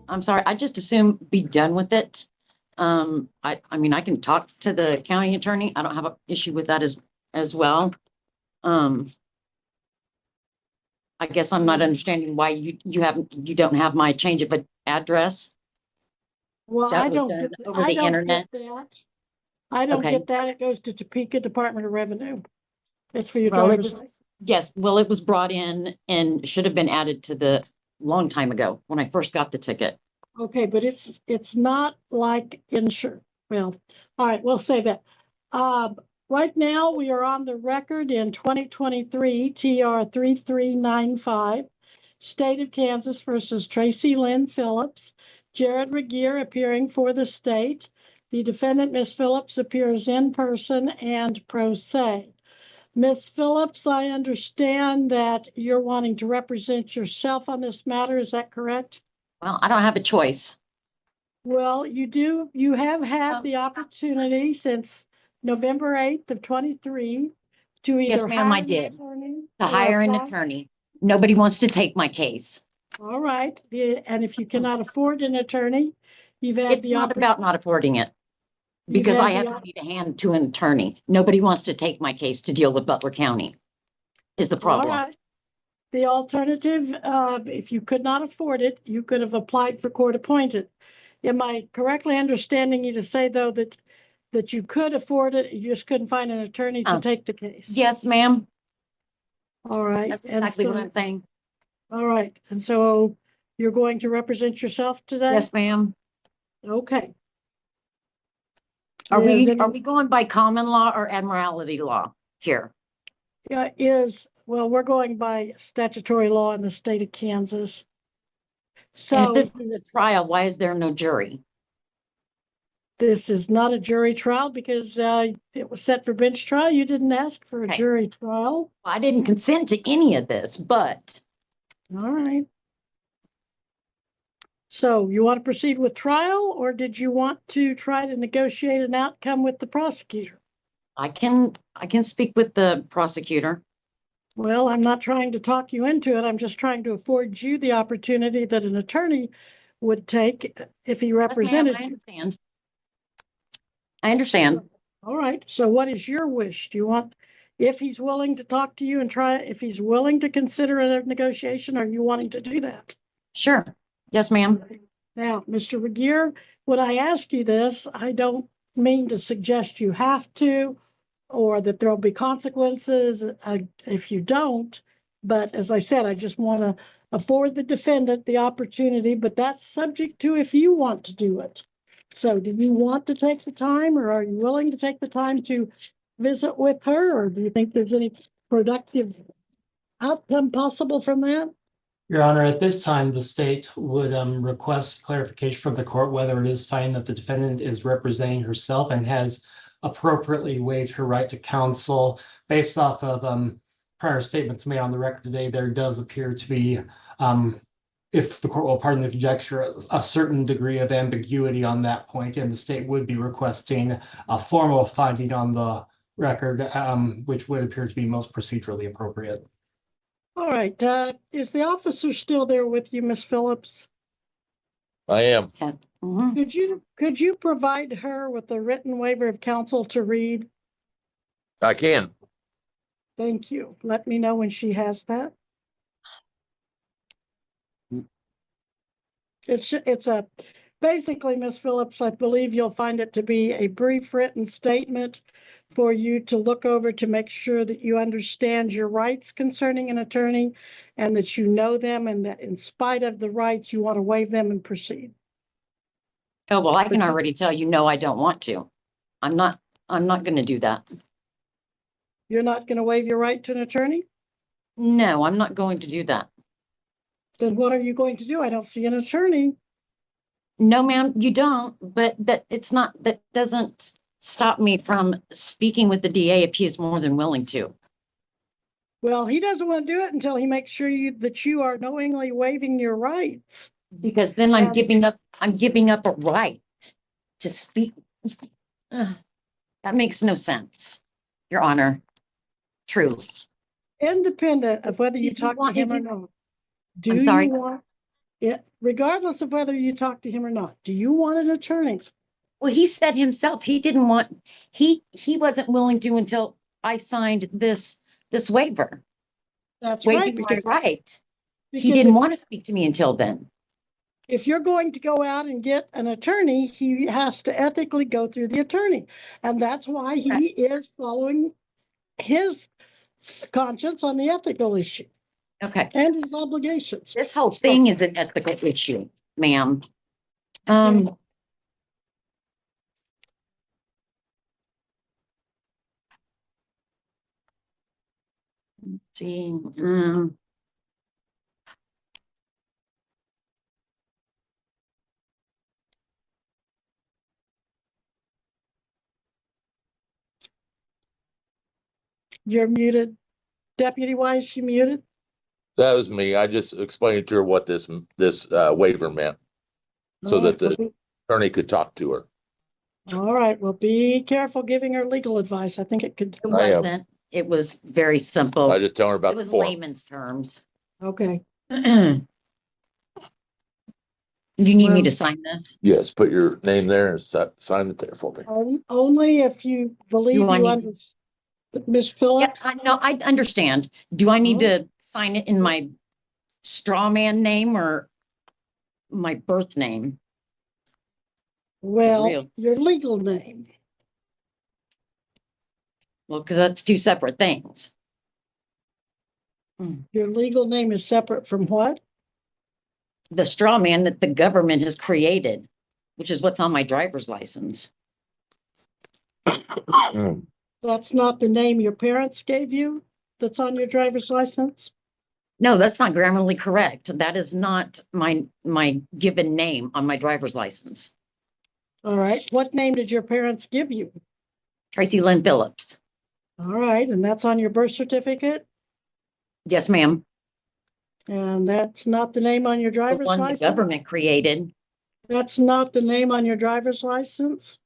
I'm sorry. I just assume be done with it. I mean, I can talk to the county attorney. I don't have an issue with that as well. I guess I'm not understanding why you don't have my change of address. Well, That I was don't done get over I the don't internet. get that. I don't Okay. get that. It goes to Topeka Department of Revenue. It's for your Well, it driver's was, license. yes, well, it was brought in and should have been added to the long time ago when I first got the ticket. Okay, but it's not like insure. Well, all right, we'll say that. Right now we are on the record in 2023 TR 3395, State of Kansas versus Tracy Lynn Phillips. Jared Regier appearing for the state. The defendant, Ms. Phillips, appears in person and pro se. Ms. Phillips, I understand that you're wanting to represent yourself on this matter. Is that correct? Well, I don't have a choice. Well, you have had Oh. the opportunity since November 8th of 23 to Yes, either ma'am, I hire an did. attorney To or hire an apply. attorney. Nobody wants to take my case. All right, and if you cannot afford an attorney, you've had It's the not about not affording it you've because I had have to be to hand to an attorney. Nobody wants to take my case to deal with Butler County is the all problem. right. The alternative, if you could not afford it, you could have applied for court appointed. Am I correctly understanding you to say, though, that you could afford it, you just couldn't find an attorney to take the case? Yes, ma'am. All right. That's exactly what I'm saying. All right. And so you're going to represent yourself today? Yes, ma'am. Okay. Are we going by common law or admiralty law here? Well, we're going by statutory law in the state of Kansas. And if So this is a trial, why is there no jury? this is not a jury trial because it was set for bench trial. You didn't ask for a jury trial. Well, I didn't consent to any of this, but. All right. So you want to proceed with trial, or did you want to try to negotiate an outcome with the prosecutor? I can speak with the prosecutor. Well, I'm not trying to talk you into it. I'm just trying to afford you the opportunity that an attorney would take if he represented Yes, ma'am, I you. understand. I understand. All right. So what is your wish? Do you want, if he's willing to talk to you and if he's willing to consider a negotiation, are you wanting to do that? Sure. Yes, ma'am. Now, Mr. Regier, when I ask you this, I don't mean to suggest you have to, or that there'll be consequences if you don't. But as I said, I just want to afford the defendant the opportunity, but that's subject to if you want to do it. So do you want to take the time, or are you willing to take the time to visit with her, or do you think there's any productive outcome possible from that? Your Honor, at this time, the state would request clarification from the court whether it is finding that the defendant is representing herself and has appropriately waived her right to counsel. Based off of prior statements made on the record today, there does appear to be, if the court will pardon the conjecture, a certain degree of ambiguity on that point, and the state would be requesting a formal finding on the record, which would appear to be most procedurally appropriate. All right. Is the officer still there with you, Ms. Phillips? I am. Yeah. Mm-hmm. Could you provide her with a written waiver of counsel to read? I can. Thank you. Let me know when she has that. Basically, Ms. Phillips, I believe you'll find it to be a brief written statement for you to look over to make sure that you understand your rights concerning an attorney and that you know them, and that in spite of the rights, you want to waive them and proceed. Oh, well, I can already tell you, no, I don't want to. I'm not going to do that. You're not going to waive your right to an attorney? No, I'm not going to do that. Then what are you going to do? I don't see an attorney. No, ma'am, you don't, but that doesn't stop me from speaking with the DA if he is more than willing to. Well, he doesn't want to do it until he makes sure that you are knowingly waiving your rights. Because then I'm giving up a right to speak. That makes no sense, Your Honor. Truly. Independent of whether you talk to him or not. I'm sorry? regardless of whether you talk to him or not, do you want an attorney? Well, he said himself, he didn't want, he wasn't willing to until I signed this waiver, That's right, waiving my because, right. He because didn't if, want to speak to me until then. if you're going to go out and get an attorney, he has to ethically go through the attorney. And that's why he is following his conscience on the ethical issue Okay, and his obligations. this whole thing is an ethical issue, ma'am. Let's see, You're muted. Deputy, why is she muted? That was me. I just explained to her what this waiver meant so that the attorney could talk to her. All right, well, be careful giving her legal advice. I think it could, it I am. wasn't, it was very simple. I just tell her about It the was form. layman's terms. okay. You need me Well- to sign this? Yes, put your name there and sign it there for me. Only if you believe Do I you need- understand. Ms. Yep, Phillips? no, I understand. Do I need Oh. to sign it in my straw man name or my birth name? Well, real. your legal name. Well, because that's two separate things. Your legal name is separate from what? The straw man that the government has created, which is what's on my driver's license. That's not the name your parents gave you that's on your driver's license? No, that's not grammatically correct. That is not my given name on my driver's license. All right, what name did your parents give you? Tracy Lynn Phillips. All right, and that's on your birth certificate? Yes, ma'am. And that's not the name on your The driver's one the license? government created. That's not the name on your driver's license?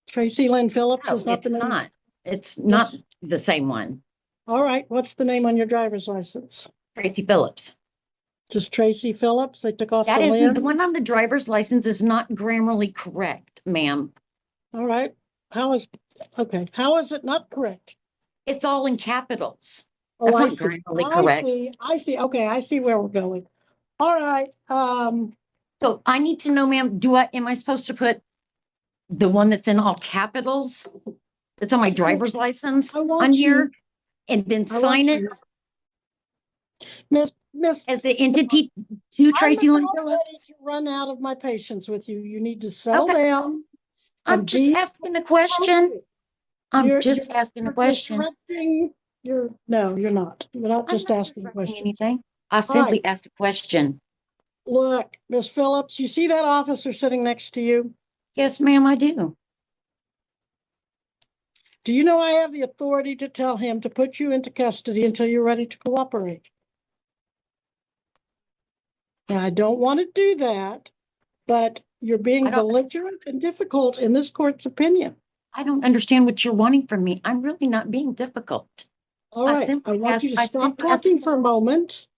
Tracy Lynn Phillips No, is not it's the name? not. It's not Yes. the same one. All right, what's the name on your driver's license? Tracy Phillips. Just Tracy Phillips? They took off That the isn't, Lynn? the one on the driver's license is not grammatically correct, ma'am. All right, how is it not correct? It's all in capitals. Oh, That's I not see. grammatically I correct. see. Okay, I see where we're going. All right, So I need to know, ma'am, am I supposed to put the one that's in all capitals? That's on my driver's license I want on you- here? And then I want sign you- it Miss, as the entity to Tracy I'm Lynn about ready Phillips? to run out of my patience with you. You need to settle Okay. down. I'm and just be asking a question. I'm You're- just you're- asking a You're question. disrupting no, you're not. You're not I'm just not asking disrupting questions. anything. I simply asked a question. Look, Miss Phillips, you see that officer sitting next to you? Yes, ma'am, I do. Do you know I have the authority to tell him to put you into custody until you're ready to cooperate? Now, I don't want to do that, but you're being I don't- belligerent and difficult in this court's opinion. I don't understand what you're wanting from me. I'm really not being difficult. All I right, simply I want asked- you to I stop simply asked- talking for a moment,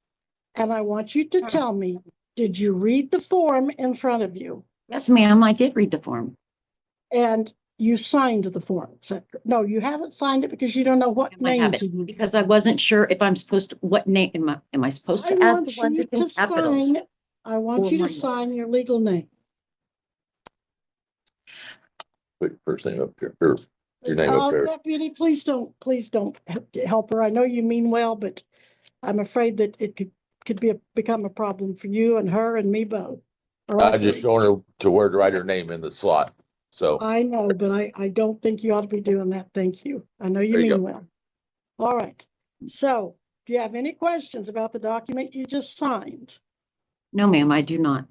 and I want you to Hmm. tell me, did you read the form in front of you? Yes, ma'am, I did read the form. And you signed the form? No, you haven't signed it because you don't know what I name have to it use. because I wasn't sure if I'm supposed to, what name am I supposed I to ask want the one you that's in to capitals? sign, I want or you to my- sign your legal name. Put your first name up here, or your name up here. Deputy, please don't help her. I know you mean well, but I'm afraid that it could become a problem for you and her and me both. or all I just three. showing her to where to write her name in the slot. So I know, but I don't think you ought to be doing that. Thank you. I know you There you mean go. well. All right. So do you have any questions about the document you just signed? No, ma'am, I do not.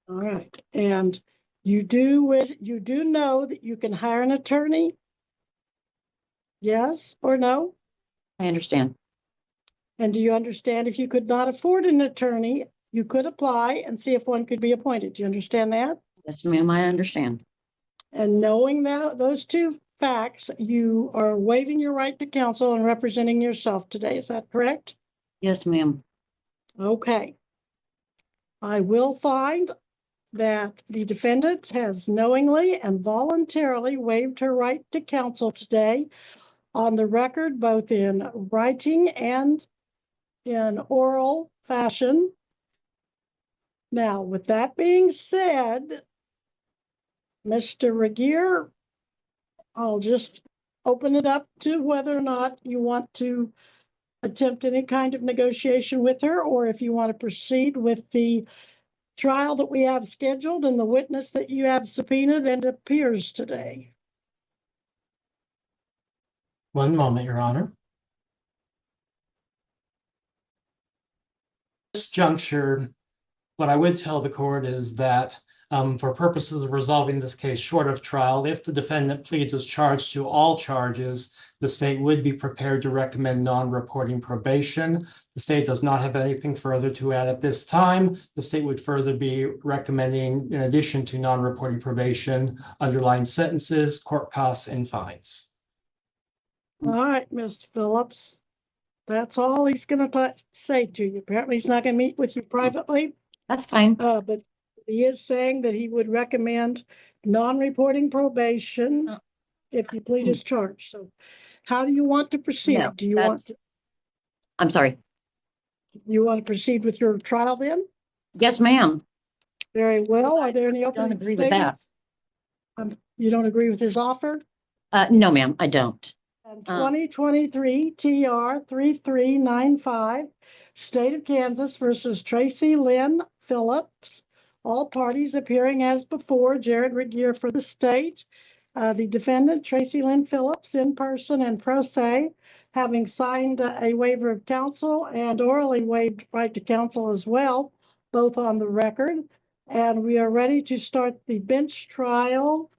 All right. And you do know that you can hire an attorney? Yes or no? I understand. And do you understand if you could not afford an attorney, you could apply and see if one could be appointed? Do you understand that? Yes, ma'am, I understand. And knowing that those two facts, you are waiving your right to counsel and representing yourself today. Is that correct? Yes, ma'am. Okay. I will find that the defendant has knowingly and voluntarily waived her right to counsel today on the record, both in writing and in oral fashion. Now, with that being said, Mr. Regier, I'll just open it up to whether or not you want to attempt any kind of negotiation with her, or if you want to proceed with the trial that we have scheduled and the witness that you have subpoenaed and appears today. One moment, Your Honor. This juncture, what I would tell the court is that for purposes of resolving this case short of trial, if the defendant pleads as charged to all charges, the state would be prepared to recommend non-reporting probation. The state does not have anything further to add at this time. The state would further be recommending, in addition to non-reporting probation, underlying sentences, court costs, and fines. All right, Mr. Phillips. That's all he's going to say to you. Apparently, he's not going to meet with you privately, That's fine. but he is saying that he would recommend non-reporting probation Oh. if you plead as charged. So how do you want to proceed? No, Do you want that's- I'm sorry. to proceed with your trial then? Yes, ma'am. Very well. I Are there any don't opening agree with that. statements? You don't agree with his offer? No, ma'am, I don't. And 2023 TR 3395, State of Kansas versus Tracy Lynn Phillips. All parties appearing as before. Jared Regier for the state. The defendant, Tracy Lynn Phillips, in person and pro se, having signed a waiver of counsel and orally waived right to counsel as well, both on the record. And we are ready to start the bench trial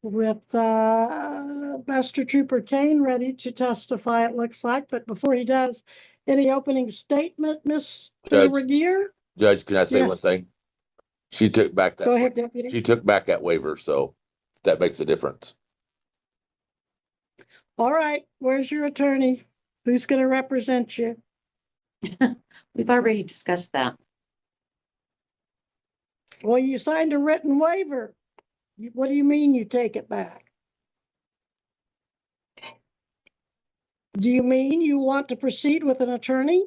with Master Trooper Kane ready to testify, it looks like. But before he does, any opening statement, Ms. Judge. Regier? Judge, can I say one Yes. thing? She took back Go that, ahead, Deputy. she took back that waiver, so that makes a difference. All right, where's your attorney? Who's going to represent you? We've already discussed that. Well, you signed a written waiver. What do you mean you take it back? Do you mean you want to proceed with an attorney?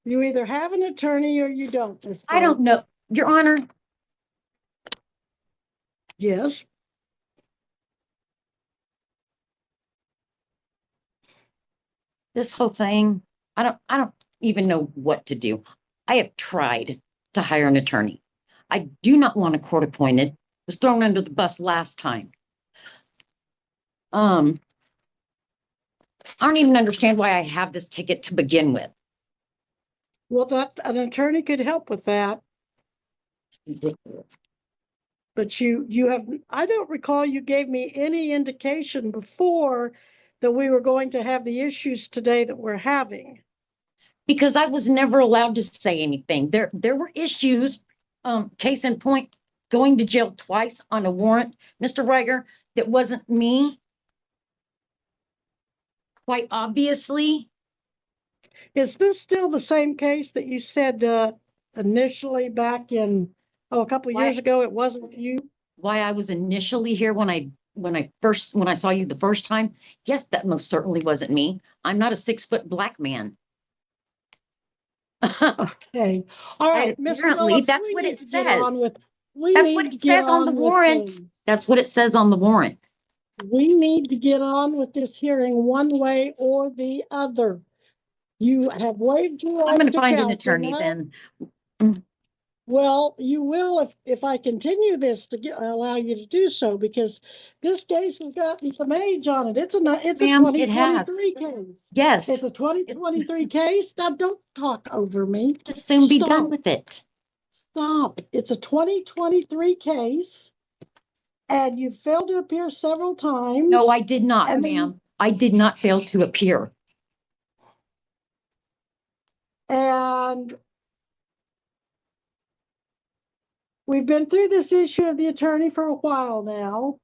You either have an attorney or you don't, Ms. I don't know, Phillips. Your Honor. Yes. This whole thing, I don't even know what to do. I have tried to hire an attorney. I do not want a court appointed. Was thrown under the bus last time. I don't even understand why I have this ticket to begin with. Well, that an attorney could help with that, It's ridiculous. but you have, I don't recall you gave me any indication before that we were going to have the issues today that we're having. Because I was never allowed to say anything. There were issues, case in point, going to jail twice on a warrant, Mr. Reiger, that wasn't me. Quite obviously. Is this still the same case that you said initially back in, a couple of years ago, it wasn't you? Why I was initially here when I saw you the first time. Yes, that most certainly wasn't me. I'm not a 6-foot black man. Okay, all right, Mr. Apparently, Phillips, that's we what need it to get on says. with- we That's need what to it get says on the with warrant. things. That's what it says on the warrant. We need to get on with this hearing one way or the other. You have waived your I'm right going to to find an counsel attorney now. then. Well, you will if I continue this to allow you to do so, because this case has gotten some age on it. It's a Ma'am, it 2023 case. Yes, It's a 2023 case. Now, don't talk over me. to soon be done Stop. with it. Stop. It's a 2023 case, and you failed to appear several times. No, I did not, And then- ma'am. I did not fail to appear. And we've been through this issue of the attorney for a while now.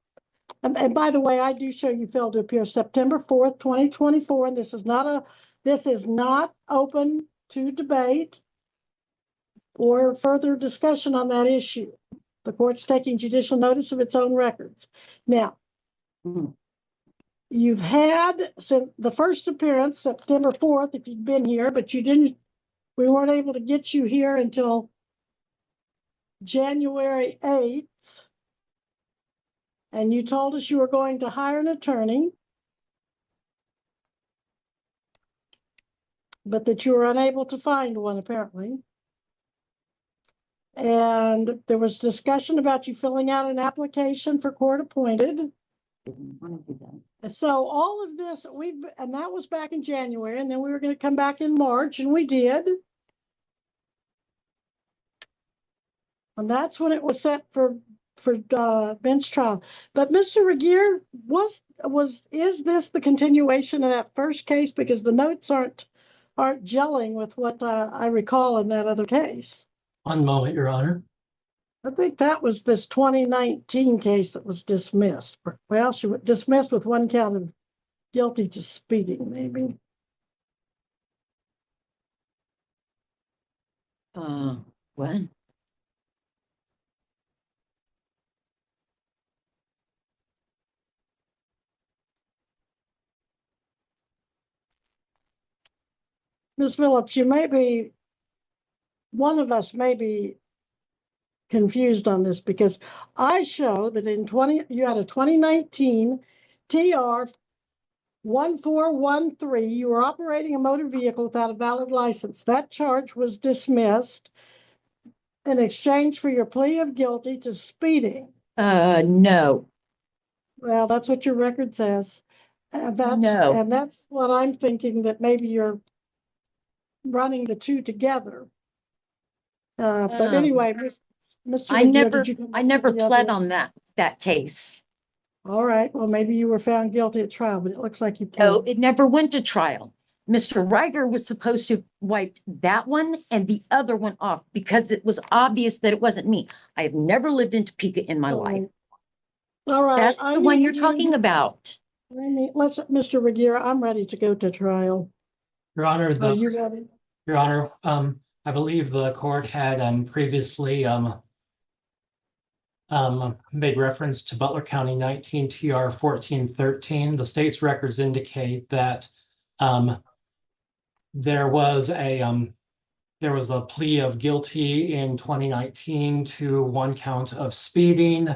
And by the way, I do show you failed to appear September 4th, 2024, and this is not This is not open to debate or further discussion on that issue. The court's taking judicial notice of its own records. Now, Mhm. you've had since the first appearance, September 4th, if you'd been here, but we weren't able to get you here until January 8th. And you told us you were going to hire an attorney, but that you were unable to find one, apparently. And there was discussion about you filling out an application for court appointed. Didn't want to do that. So all of this, and that was back in January, and then we were going to come back in March, and we did. And that's when it was set for bench trial. But Mr. Regier, is this the continuation of that first case? Because the notes aren't gelling with what I recall in that other case. One moment, Your Honor. I think that was this 2019 case that was dismissed. Well, she was dismissed with one count of guilty to speeding, maybe. What? Ms. Phillips, one of us may be confused on this, because I show that you had a 2019 TR 1413. You were operating a motor vehicle without a valid license. That charge was dismissed in exchange for your plea of guilty to speeding. No. Well, that's what your record says. And No. that's what I'm thinking, that maybe you're running the two together. But anyway, Mr. I Regier, never, did you come I up never with the pled other- on that case. All right, well, maybe you were found guilty at trial, but it looks like you No, pled. it never went to trial. Mr. Reiger was supposed to wipe that one and the other one off because it was obvious that it wasn't me. I have never lived in Topeka in my All life. right. All right. That's the one you're talking about. Mr. Regier, I'm ready to go to trial. Your Honor, Are you ready? Your Honor, I believe the court had previously made reference to Butler County 19 TR 1413. The state's records indicate that there was a plea of guilty in 2019 to one count of speeding.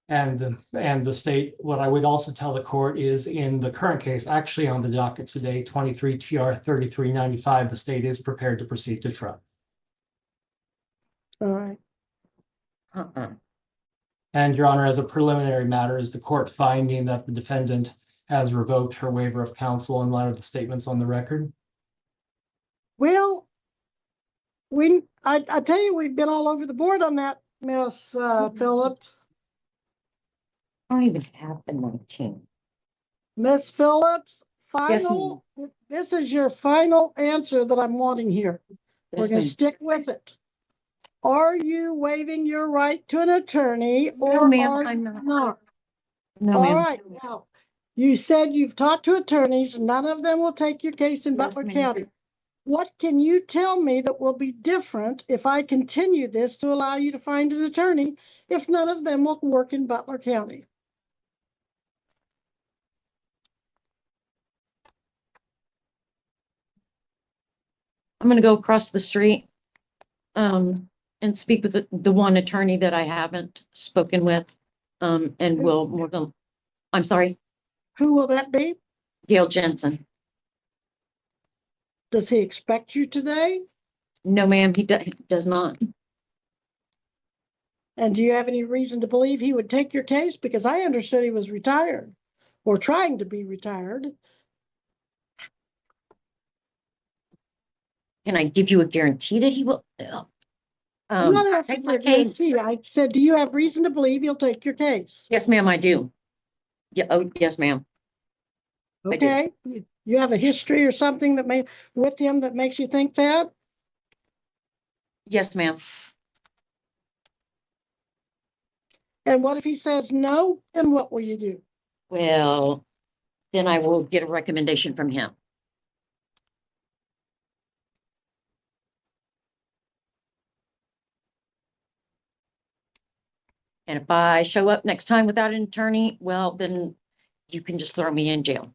And the state, what I would also tell the court is, in the current case, actually on the docket today, 23 TR 3395, the state is prepared to proceed to trial. All right. And Your Honor, as a preliminary matter, is the court finding that the defendant has revoked her waiver of counsel in light of the statements on the record? Well, I tell you, we've been all over the board on that, Miss Phillips. I don't even have the 19. Miss Phillips, Yes, final, this is your final answer that I'm wanting here. We're Yes, going to ma'am. stick with it. Are you waiving your right to an attorney, No, or ma'am, are I'm you not. not? No, All ma'am. right, now, you said you've talked to attorneys, none of them will take your case in Yes, Butler ma'am. County. What can you tell me that will be different if I continue this to allow you to find an attorney if none of them will work in Butler County? I'm gonna go across the street and speak with the one attorney that I haven't spoken with. And we'll more than, I'm sorry, Who will that be? Gail Jensen. Does he expect you today? No, ma'am, he does not. And do you have any reason to believe he would take your case? Because I understood he was retired or trying to be retired. Can I give you a guarantee that he will? I'm not Take asking for my a case. guarantee. I said, do you have reason to believe he'll take your case? Yes, ma'am, I do. Yeah, oh, yes, ma'am. I do. Okay, you have a history or something with him that makes you think that? Yes, ma'am. And what if he says no? Then what will you do? Well, then I will get a recommendation from him. And if I show up next time without an attorney, well, then you can just throw me in jail.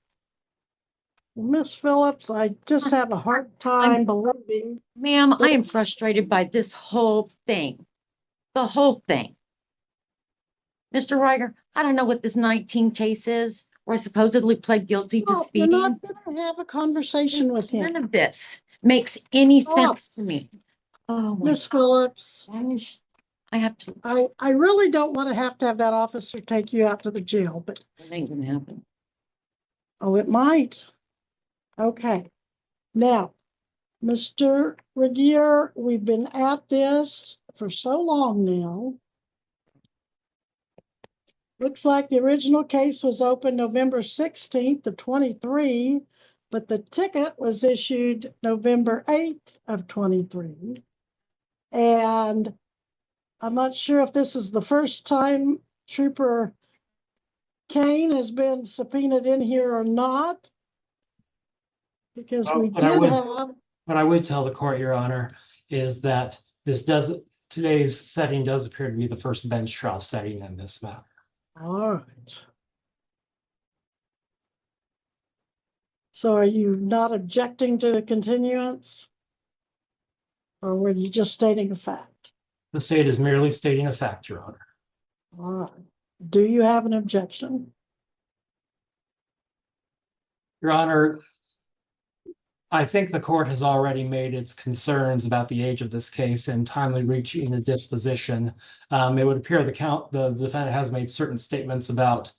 Miss Phillips, I just have a hard time believing. Ma'am, I am frustrated by this whole thing. The whole thing. Mr. Ryder, I don't know what this 19 case is, where I supposedly pled guilty to No, you're not speeding. gonna have a conversation with None him. of this makes any Oh. sense to me. Oh my Miss Phillips, gosh. I have to, I really don't want to have that officer take you out to the jail, but, it ain't gonna happen. oh, it might. Okay. Now, Mr. Radier, we've been at this for so long now. Looks like the original case was open November 16th of 23, but the ticket was issued November 8th of 23. And I'm not sure if this is the first time Trooper Kane has been subpoenaed in here or not. Because we But I did would- have, What I would tell the court, Your Honor, is that today's setting does appear to be the first bench trial setting in this matter. all right. So are you not objecting to the continuance? Or were you just stating a fact? The state is merely stating a fact, Your Honor. All right. Do you have an objection? Your Honor, I think the court has already made its concerns about the age of this case and timely reaching a disposition. It would appear the defendant has made certain statements about,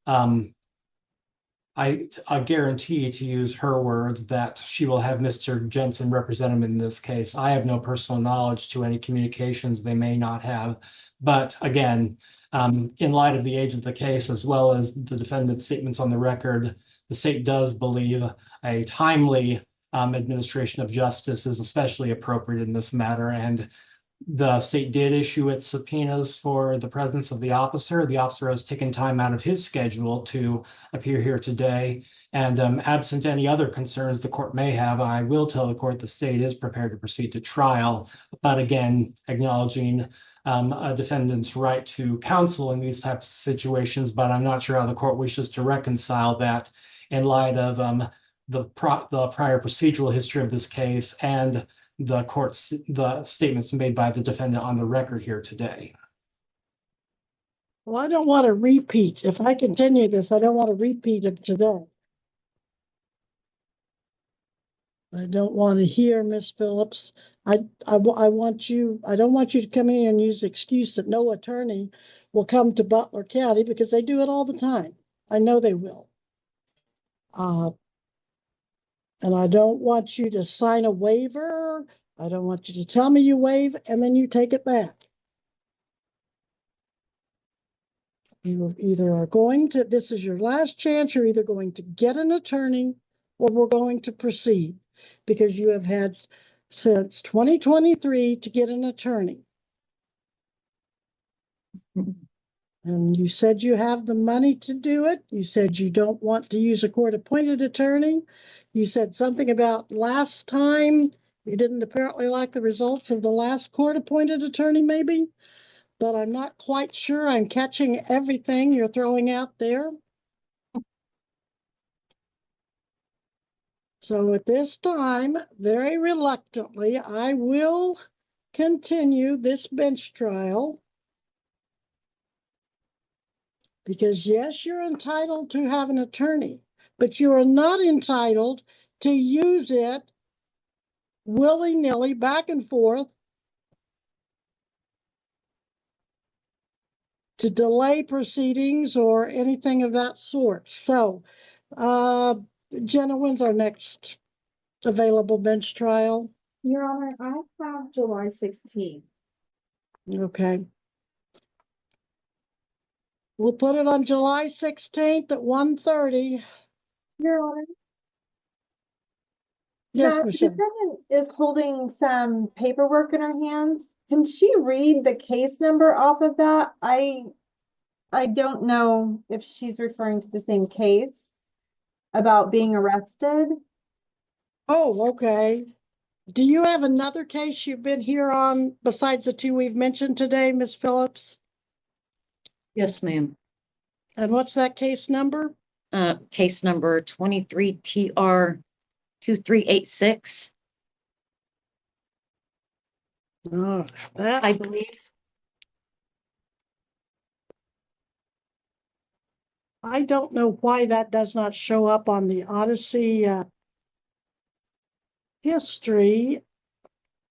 I guarantee, to use her words, that she will have Mr. Jensen represent him in this case. I have no personal knowledge to any communications they may not have. But again, in light of the age of the case, as well as the defendant's statements on the record, the state does believe a timely administration of justice is especially appropriate in this matter. And the state did issue its subpoenas for the presence of the officer. The officer has taken time out of his schedule to appear here today. And absent any other concerns the court may have, I will tell the court the state is prepared to proceed to trial. But again, acknowledging a defendant's right to counsel in these types of situations, but I'm not sure how the court wishes to reconcile that in light of the prior procedural history of this case and the statements made by the defendant on the record here today. Well, I don't want to repeat. If I continue this, I don't want to repeat it today. I don't want to hear Miss Phillips. I want you, I don't want you to come in and use the excuse that no attorney will come to Butler County, because they do it all the time. I know they will. And I don't want you to sign a waiver. I don't want you to tell me you waive and then you take it back. You either are going to, this is your last chance, you're either going to get an attorney or we're going to proceed, because you have had since 2023 to get an attorney. And you said you have the money to do it. You said you don't want to use a court-appointed attorney. You said something about last time you didn't apparently like the results of the last court-appointed attorney, maybe. But I'm not quite sure I'm catching everything you're throwing out there. So at this time, very reluctantly, I will continue this bench trial. Because yes, you're entitled to have an attorney, but you are not entitled to use it willy-nilly back and forth to delay proceedings or anything of that sort. So, Jenna, when's our next available bench trial? Your Honor, I have July 16th. Okay. We'll put it on July 16th at 1:30. Your Honor. Yes, The Michelle. defendant is holding some paperwork in her hands. Can she read the case number off of that? I don't know if she's referring to the same case. about being arrested. Oh, okay. Do you have another case you've been here on besides the two we've mentioned today, Ms. Phillips? Yes, ma'am. And what's that case number? Case number 23 TR 2386. Oh, that I believe. I don't know why that does not show up on the Odyssey history,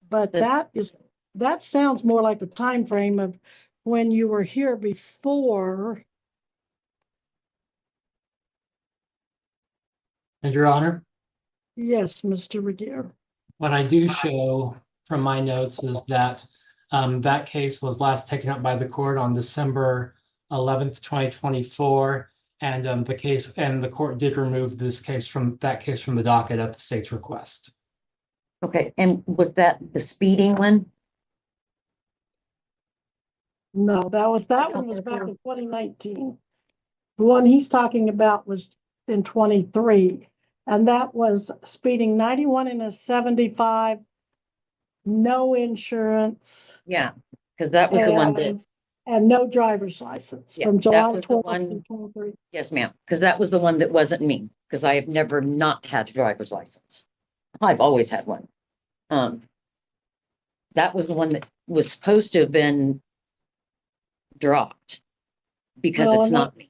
but that sounds more like the time frame of when you were here before. And Your Honor, Yes, Mr. Regier. what I do show from my notes is that that case was last taken up by the court on December 11th, 2024. And the court did remove that case from the docket at the state's request. Okay, and was that the speeding one? No, that one was back remember. in 2019. The one he's talking about was in 23, and that was speeding 91 and a 75, no insurance. Yeah, because that was the one that, And no driver's license Yeah, from that July was the 12th one- to 23. yes, ma'am, because that was the one that wasn't me, because I have never not had a driver's license. I've always had one. That was the one that was supposed to have been dropped because Well, it's and not me.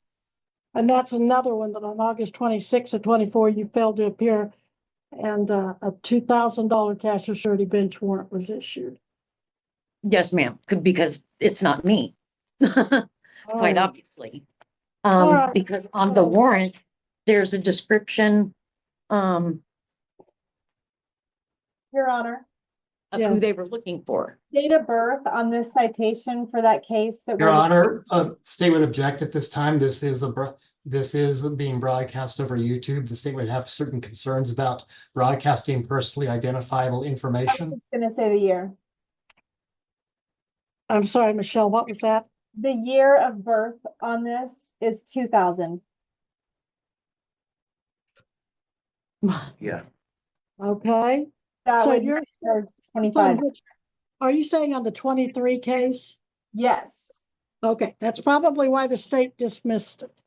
And that's another one that on August 26th of 24, you failed to appear and a $2,000 cash or surety bench warrant was issued. Yes, ma'am, because it's not me. Quite Alright. obviously. All right. Because on the warrant, there's a description, of Your Honor, who Yes. they were looking for. date of birth on this citation for that case that Your we're. Honor, state would object at this time. This is being broadcast over YouTube. The state would have certain concerns about broadcasting personally identifiable I information. was gonna say the year. I'm sorry, Michelle, what was that? The year of birth on this is 2000. Yeah. Okay. That So would you're or on 25. are you saying on the 23 case? Yes. Okay, that's probably why the state dismissed it.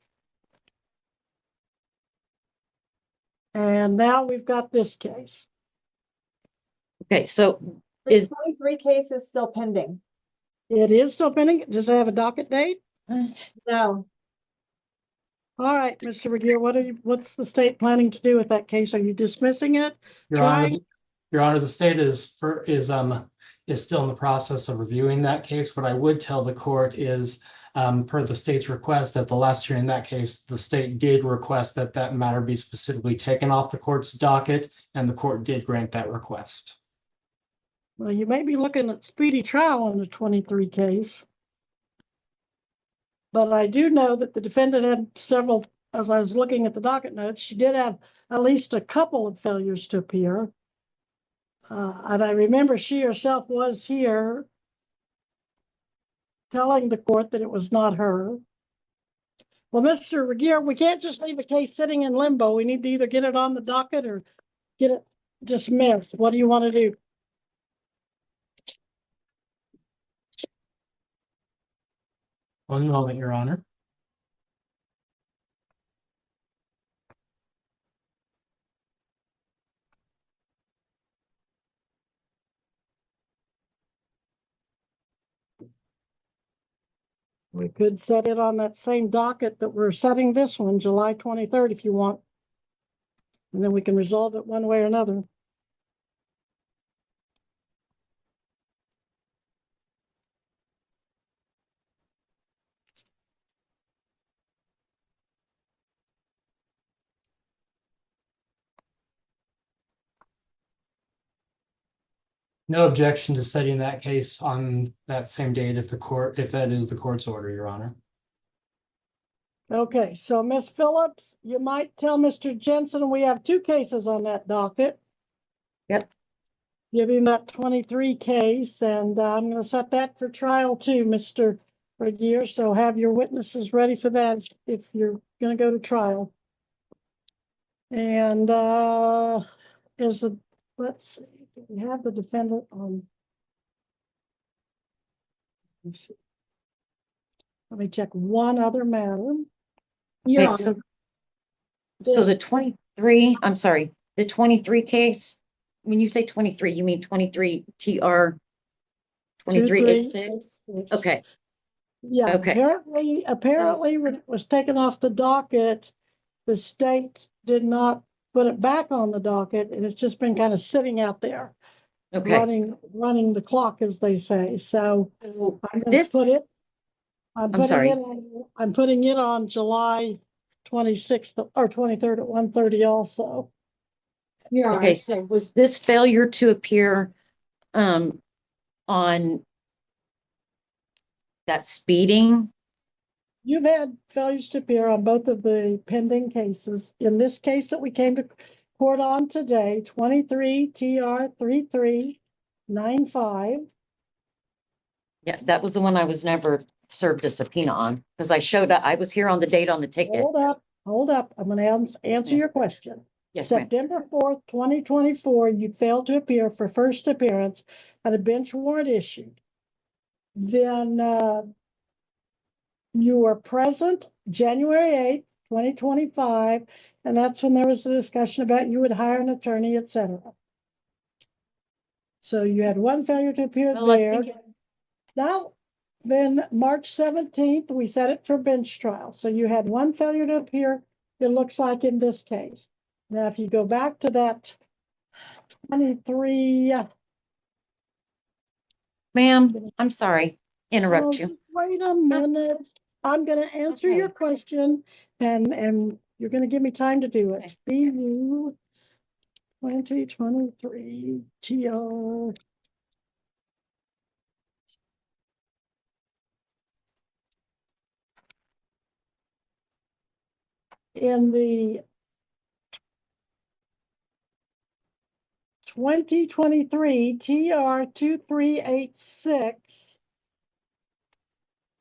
And now we've got this case. Okay, so The Is- 23 case is still pending. It is still pending. Does it have a docket date? No. All right, Mr. Regier, what's the state planning to do with that case? Are you dismissing it? Your Honor, the state is still in the process of reviewing that case. What I would tell the court is, per the state's request at the last hearing in that case, the state did request that that matter be specifically taken off the court's docket, and the court did grant that request. Well, you may be looking at speedy trial on the 23 case. But I do know that the defendant had several, as I was looking at the docket notes, she did have at least a couple of failures to appear. And I remember she herself was here telling the court that it was not her. Well, Mr. Regier, we can't just leave the case sitting in limbo. We need to either get it on the docket or get it dismissed. What do you want to do? One moment, Your Honor. We could set it on that same docket that we're setting this one, July 23rd, if you want. And then we can resolve it one way or another. No objection to setting that case on that same date if that is the court's order, Your Honor. Okay, so Miss Phillips, you might tell Mr. Jensen we have two cases on that docket. Yep. Give him that 23 case, and I'm going to set that for trial too, Mr. Regier. So have your witnesses ready for that if you're going to go to trial. And is the, let's see, do we have the defendant on? Let's see. Let me check one other matter. Okay, so the Yes. 23, I'm sorry, the 23 case, when you say 23, you mean 23 TR 2386? 2386. Okay, Yeah, okay. apparently when it was taken off the docket, the state did not put it back on the docket, and it's just been kind of sitting out there, Okay. running the clock, as they say. So So I'm going to this, put it, I'm I'm putting it sorry. on, I'm putting it on July 26th or 23rd at 1:30 also. Okay, so was this failure to appear on that speeding? You've had failures to appear on both of the pending cases. In this case that we came to court on today, 23 TR 3395. Yeah, that was the one I was never served a subpoena on because I showed up, I was here on the date on the ticket. Hold up. I'm going to answer ma'am. your question. Yes, ma'am. September 4th, 2024, you failed to appear for first appearance and a bench warrant issued. Then you were present January 8th, 2025, and that's when there was a discussion about you would hire an attorney, etc. So you had one failure to appear Well, I there. think Now, then March 17th, we set it for bench trial. So you had one failure to appear, it looks like in this case. Now, if you go back to that 23, ma'am, I'm sorry, interrupt you. wait a minute. I'm going to answer your Okay. question, and you're going to give me time to do it. Okay. BU 2023 TR. In the 2023 TR 2386,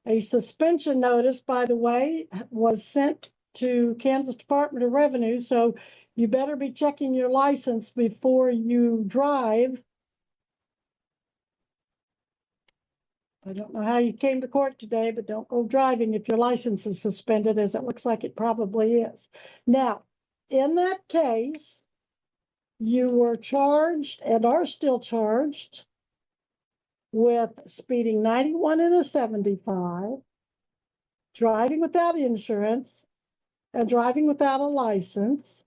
a suspension notice, by the way, was sent to Kansas Department of Revenue, so you better be checking your license before you drive. I don't know how you came to court today, but don't go driving if your license is suspended, as it looks like it probably is. Now, in that case, you were charged and are still charged with speeding 91 in a 75, driving without insurance, and driving without a license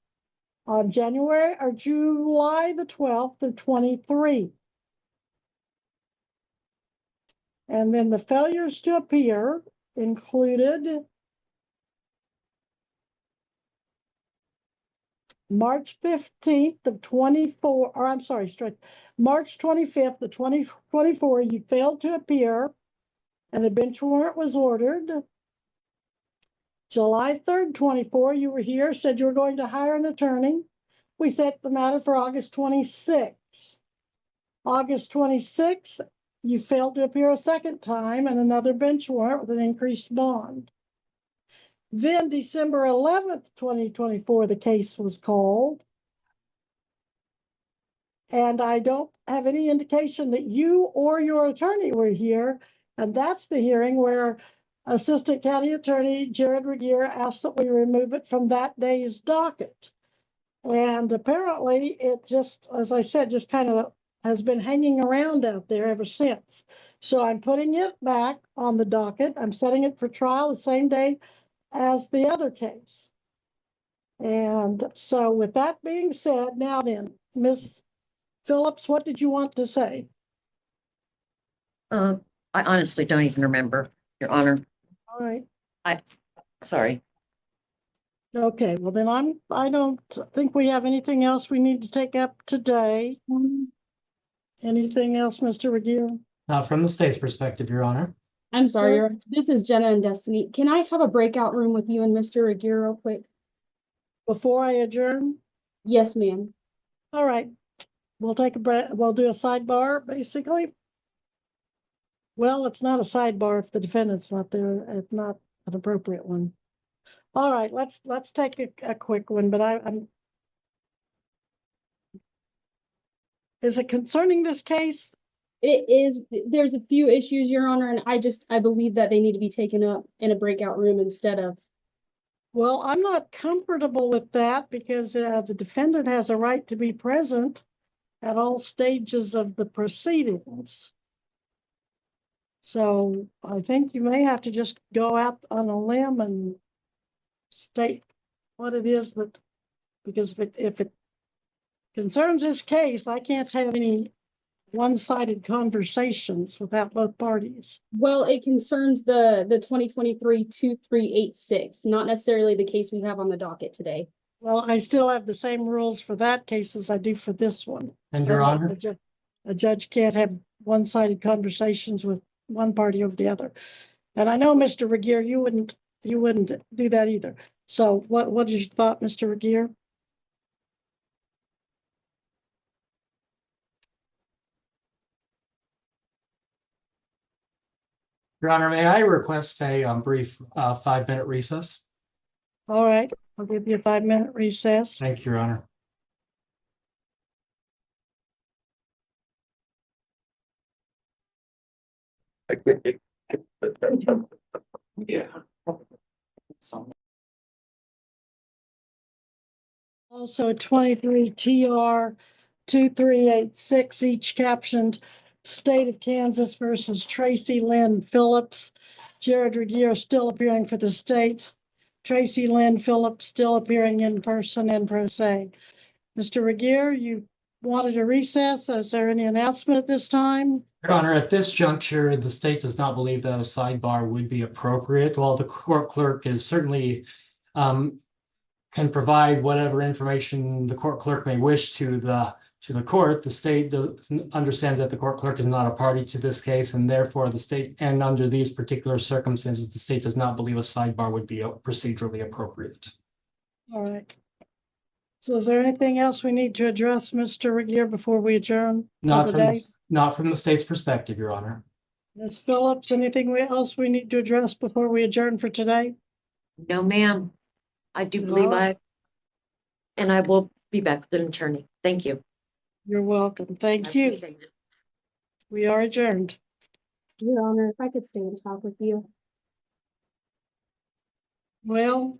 on January or July the 12th of 23. And then the failures to appear included March 15th of 24, or I'm sorry, March 25th of 2024, you failed to appear and a bench warrant was ordered. July 3rd, 24, you were here, said you were going to hire an attorney. We set the matter for August 26th. August 26th, you failed to appear a second time and another bench warrant with an increased bond. Then December 11th, 2024, the case was called. And I don't have any indication that you or your attorney were here. And that's the hearing where Assistant County Attorney Jared Regier asked that we remove it from that day's docket. And apparently it just, as I said, just kind of has been hanging around out there ever since. So I'm putting it back on the docket. I'm setting it for trial the same day as the other case. And so with that being said, now then, Ms. Phillips, what did you want to say? I honestly don't even remember, Your Honor. All right. Sorry. Okay, well then I don't think we have anything else we need to take up today. Anything else, Mr. Regier? From the state's perspective, Your Honor. I'm sorry, Sure. Your Honor. This is Jenna and Destiny. Can I have a breakout room with you and Mr. Regier real quick? Before I adjourn? Yes, ma'am. All right. We'll take a break. We'll do a sidebar, basically. Well, it's not a sidebar if the defendant's not there. It's not an appropriate one. All right, let's take a quick one, but is it concerning this case? It is, there's a few issues, Your Honor, and I believe that they need to be taken up in a breakout room instead of. Well, I'm not comfortable with that because the defendant has a right to be present at all stages of the proceedings. So I think you may have to just go out on a limb and state what it is that, because if it concerns this case, I can't have any one-sided conversations without both parties. Well, it concerns the 2023-2386, not necessarily the case we have on the docket today. Well, I still have the same rules for that case as I do for this one. And Your Honor, A judge can't have one-sided conversations with one party over the other. And I know, Mr. Regier, you wouldn't do that either. So what is your thought, Mr. Regier? Your Honor, may I request a brief 5-minute recess? All right, I'll give you a 5-minute recess. Thank you, Your Honor. Yeah. Also 23 TR 2386, each captioned State of Kansas versus Tracy Lynn Phillips. Jared Regier still appearing for the state. Tracy Lynn Phillips still appearing in person and pro se. Mr. Regier, you wanted a recess. Is there any announcement at this time? Your Honor, at this juncture, the state does not believe that a sidebar would be appropriate. While the court clerk is certainly can provide whatever information the court clerk may wish to the court, the state understands that the court clerk is not a party to this case, and therefore the state, and under these particular circumstances, the state does not believe a sidebar would be procedurally appropriate. All right. So is there anything else we need to address, Mr. Regier, before we adjourn for Not the from day? not from the state's perspective, Your Honor. Ms. Phillips, anything else we need to address before we adjourn for today? No, ma'am. I do believe No. I will be back with an attorney. Thank you. You're welcome. I Thank you. appreciate it. We are adjourned. Your Honor, if I could stay and talk with you. Well,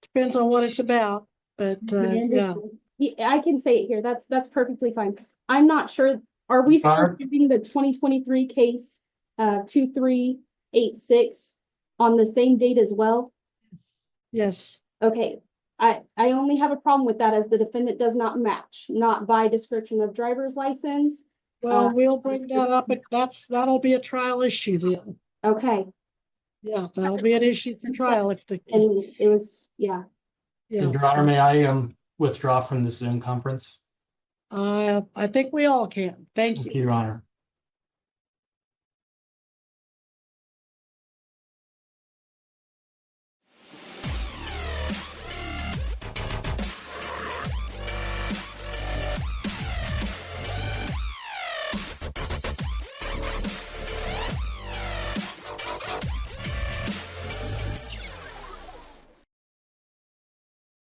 depends on what it's about, but I yeah. understand. Yeah, I can say it here. That's perfectly fine. I'm not sure. Are we still Barb? keeping the 2023 case 2386 on the same date as well? Yes. Okay. I only have a problem with that as the defendant does not match, not by description of driver's license. Well, we'll bring that up, but that'll be a trial issue then. Okay. Yeah, that'll be an issue for trial if the, And it was, yeah. yeah. And Your Honor, may I withdraw from the Zoom conference? I think we all can. Thank Thank you. you, Your Honor.